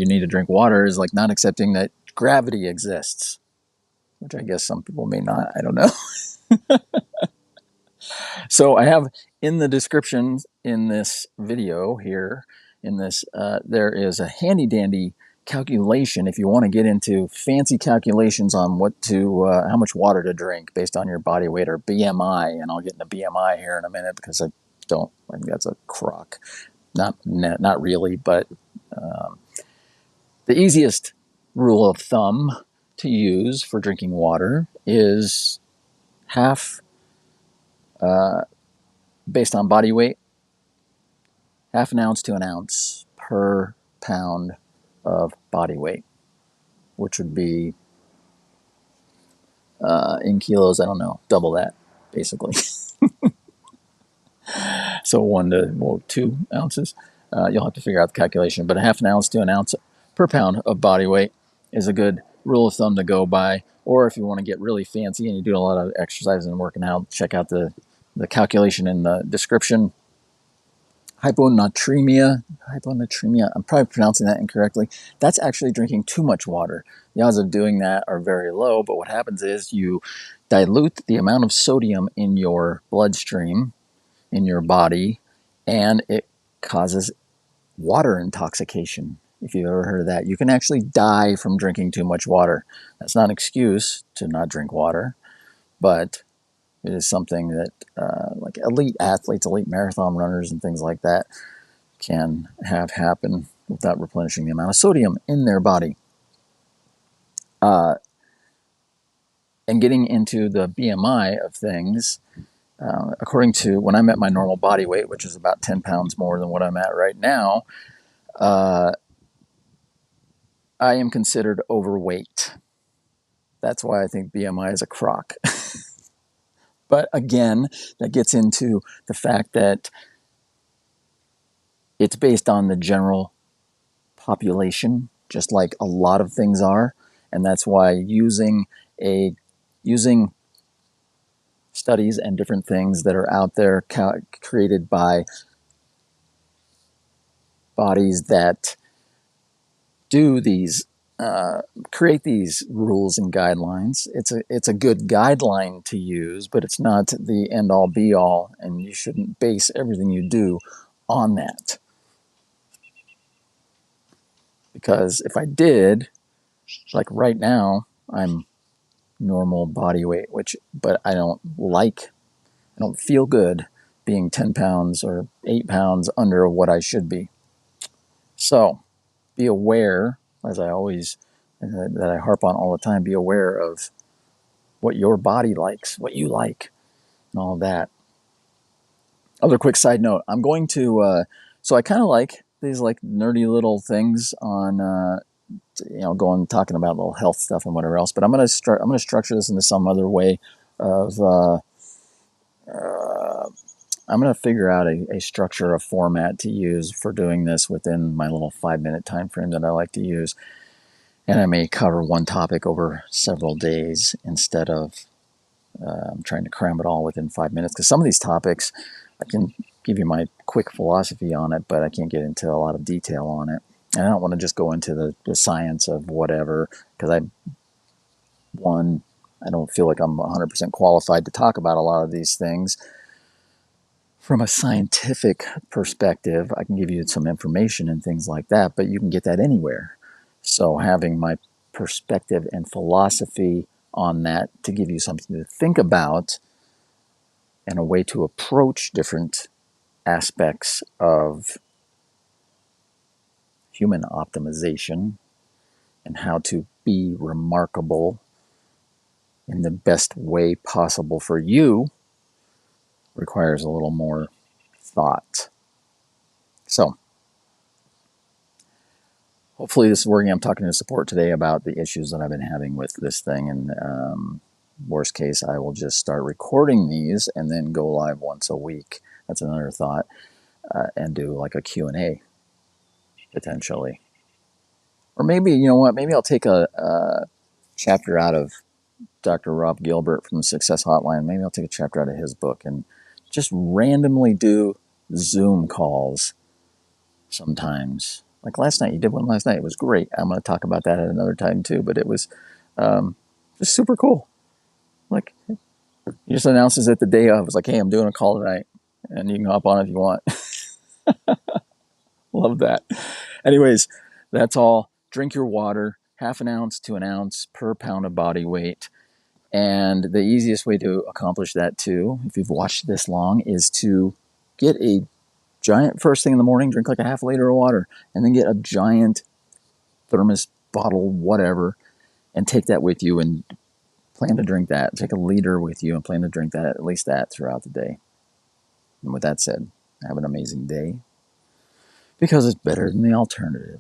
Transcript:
you need to drink water is like not accepting that gravity exists, which I guess some people may not. I don't know. So I have in the description in this video here, there is a handy dandy calculation if you want to get into fancy calculations on how much water to drink based on your body weight or BMI. And I'll get into BMI here in a minute because I think that's a crock. Not really, but the easiest rule of thumb to use for drinking water is half, based on body weight, half an ounce to an ounce per pound of body weight, which would be in kilos, I don't know, double that, basically. So 2 ounces. You'll have to figure out the calculation, but a half an ounce to an ounce per pound of body weight is a good rule of thumb to go by. Or if you want to get really fancy and you do a lot of exercise and working out, check out the calculation in the description. Hyponatremia, I'm probably pronouncing that incorrectly. That's actually drinking too much water. The odds of doing that are very low, but what happens is you dilute the amount of sodium in your bloodstream, in your body, and it causes water intoxication. If you've ever heard of that, you can actually die from drinking too much water. That's not an excuse to not drink water, but it is something that like elite athletes, elite marathon runners, and things like that can have happen without replenishing the amount of sodium in their body. And getting into the BMI of things, according to when I'm at my normal body weight, which is about 10 pounds more than what I'm at right now, I am considered overweight. That's why I think BMI is a crock. But again, that gets into the fact that it's based on the general population, just like a lot of things are. And that's why using studies and different things that are out there created by bodies that do these create these rules and guidelines. It's a good guideline to use, but it's not the end all be all, and you shouldn't base everything you do on that. Because if I did, like right now, I'm normal body weight, but I don't feel good being 10 pounds or 8 pounds under what I should be. So be aware, as I always, that I harp on all the time, be aware of what your body likes, what you like, and all of that. Other quick side note, I'm going to, so I kind of like these like nerdy little things on, talking about little health stuff and whatever else, but I'm going to structure this into some other way of, I'm going to figure out a structure, a format to use for doing this within my little 5-minute time frame that I like to use. And I may cover one topic over several days instead of trying to cram it all within 5 minutes. Because some of these topics, I can give you my quick philosophy on it, but I can't get into a lot of detail on it. And I don't want to just go into the science of whatever, because I don't feel like I'm 100% qualified to talk about a lot of these things. From a scientific perspective, I can give you some information and things like that, but you can get that anywhere. So having my perspective and philosophy on that to give you something to think about and a way to approach different aspects of human optimization and how to be remarkable in the best way possible for you requires a little more thought. So hopefully this is working. I'm talking to support today about the issues that I've been having with this thing, and worst case, I will just start recording these and then go live once a week. That's another thought, and do like a Q&A potentially. Or maybe, you know what, maybe I'll take a chapter out of Dr. Rob Gilbert from the Success Hotline. Maybe I'll take a chapter out of his book and just randomly do Zoom calls sometimes Like last night, you did one last night. It was great. I'm going to talk about that at another time too. But it was just super cool. Like he just announces it the day of. It's like, hey, I'm doing a call tonight, and you can hop on if you want. Love that. Anyways, that's all. Drink your water, 1/2 ounce to an ounce per pound of body weight. And the easiest way to accomplish that too, if you've watched this long, is to get a giant first thing in the morning, drink like a 1/2 liter of water, and then get a giant thermos bottle, whatever, and take that with you and plan to drink that. Take a liter with you and plan to drink that, at least that, throughout the day. And with that said, have an amazing day because it's better than the alternative.